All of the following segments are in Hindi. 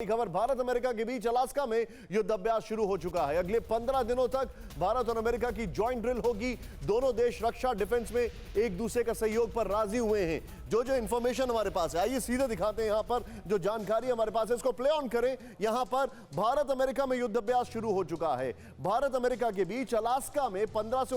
खबर भारत अमेरिका के बीच अलास्का में युद्धाभ्यास शुरू हो चुका है। अगले 15 दिनों तक भारत और अमेरिका की जॉइंट ड्रिल होगी। दोनों देश रक्षा डिफेंस में एक दूसरे का सहयोग पर राजी हुए हैं। जो इंफॉर्मेशन हमारे पास है, आइए सीधे दिखाते हैं। यहां पर जो जानकारी हमारे पास है इसको प्ले ऑन करें। यहां पर भारत अमेरिका में युद्धाभ्यास शुरू हो चुका है। भारत अमेरिका के बीच अलास्का में 15 से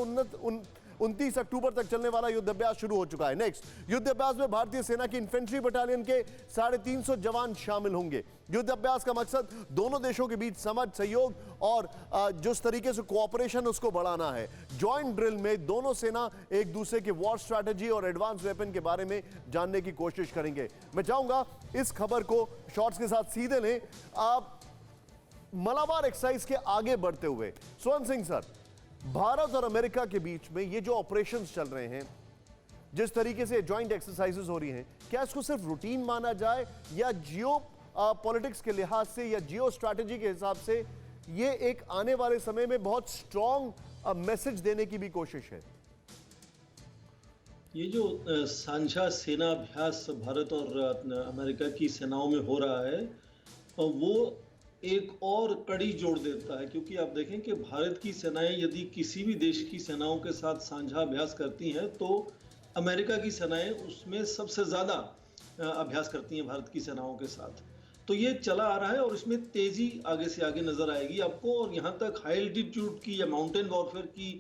29 अक्टूबर तक चलने वाला युद्धाभ्यास शुरू हो चुका है। नेक्स्ट, युद्धाभ्यास में भारतीय सेना की इन्फेंट्री बटालियन के 350 जवान शामिल होंगे। युद्धाभ्यास का मकसद दोनों देशों के बीच समझ, सहयोग और जिस तरीके से कोऑपरेशन उसको बढ़ाना है। जॉइंट ड्रिल में दोनों सेना एक दूसरे के वॉर स्ट्रैटेजी और एडवांस वेपन के बारे में जानने की कोशिश करेंगे। मैं चाहूंगा इस खबर को शॉर्ट्स के साथ सीधे लें। आप मलाबार एक्सरसाइज के आगे बढ़ते हुए स्वर्ण सिंह सर, भारत और अमेरिका के बीच में ये जो ऑपरेशंस चल रहे हैं, जिस तरीके से जॉइंट एक्सरसाइजेस हो रही हैं, क्या इसको सिर्फ रूटीन माना जाए या जियो पॉलिटिक्स के लिहाज से या जियो स्ट्रैटेजी के हिसाब से ये एक आने वाले समय में बहुत स्ट्रॉन्ग मैसेज देने की भी कोशिश है? ये जो साझा सेना अभ्यास भारत और अमेरिका की सेनाओं में हो रहा है, वो एक और कड़ी जोड़ देता है, क्योंकि आप देखें कि भारत की सेनाएं यदि किसी भी देश की सेनाओं के साथ साझा अभ्यास करती हैं तो अमेरिका की सेनाएं उसमें सबसे ज़्यादा अभ्यास करती हैं भारत की सेनाओं के साथ। तो ये चला आ रहा है और इसमें तेज़ी आगे से आगे नज़र आएगी आपको। और यहाँ तक हाई एल्टीट्यूड की या माउंटेन वॉरफेयर की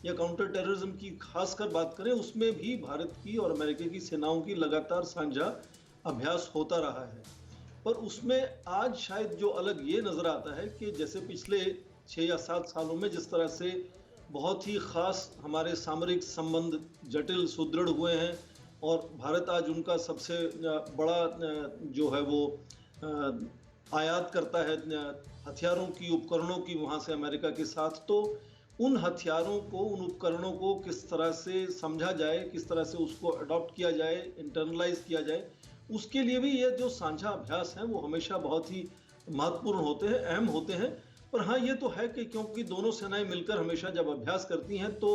या काउंटर टेररिज्म की खासकर बात करें, उसमें भी भारत की और अमेरिका की सेनाओं की लगातार साझा अभ्यास होता रहा है। पर उसमें आज शायद जो अलग ये नज़र आता है कि जैसे पिछले 6 या 7 सालों में जिस तरह से बहुत ही ख़ास हमारे सामरिक संबंध जटिल सुदृढ़ हुए हैं और भारत आज उनका सबसे बड़ा जो है वो आयात करता है हथियारों की, उपकरणों की वहाँ से अमेरिका के साथ। तो उन हथियारों को, उन उपकरणों को किस तरह से समझा जाए, किस तरह से उसको अडॉप्ट किया जाए, इंटरनलाइज किया जाए, उसके लिए भी ये जो साझा अभ्यास हैं वो हमेशा बहुत ही महत्वपूर्ण होते हैं, अहम होते हैं। पर हाँ, ये तो है कि क्योंकि दोनों सेनाएं मिलकर हमेशा जब अभ्यास करती हैं तो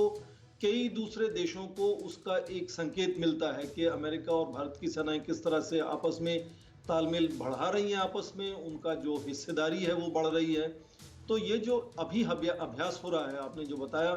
कई दूसरे देशों को उसका एक संकेत मिलता है कि अमेरिका और भारत की सेनाएं किस तरह से आपस में तालमेल बढ़ा रही हैं, आपस में उनका जो हिस्सेदारी है वो बढ़ रही है। तो ये जो अभी अभ्यास हो रहा है, आपने जो बताया,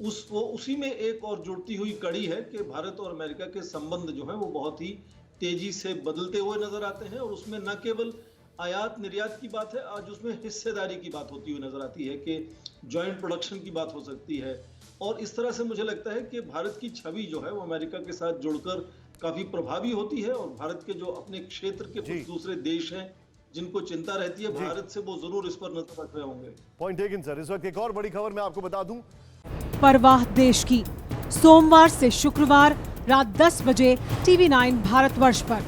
उसी में एक और जुड़ती हुई कड़ी है कि भारत और अमेरिका के संबंध जो है वो बहुत ही तेजी से बदलते हुए नजर आते हैं। और उसमें न केवल आयात निर्यात की बात है, आज उसमें हिस्सेदारी की बात होती हुई नजर आती है कि जॉइंट प्रोडक्शन की बात हो सकती है। और इस तरह से मुझे लगता है कि भारत की छवि जो है वो अमेरिका के साथ जुड़कर काफी प्रभावी होती है। और भारत के जो अपने क्षेत्र के कुछ दूसरे देश हैं जिनको चिंता रहती है भारत से, वो जरूर इस पर नजर रख रहे होंगे। Point taken sir. इस वक्त एक और बड़ी खबर मैं आपको बता दूं। परवाह देश की, सोमवार से शुक्रवार रात 10 बजे TV9 भारतवर्ष पर।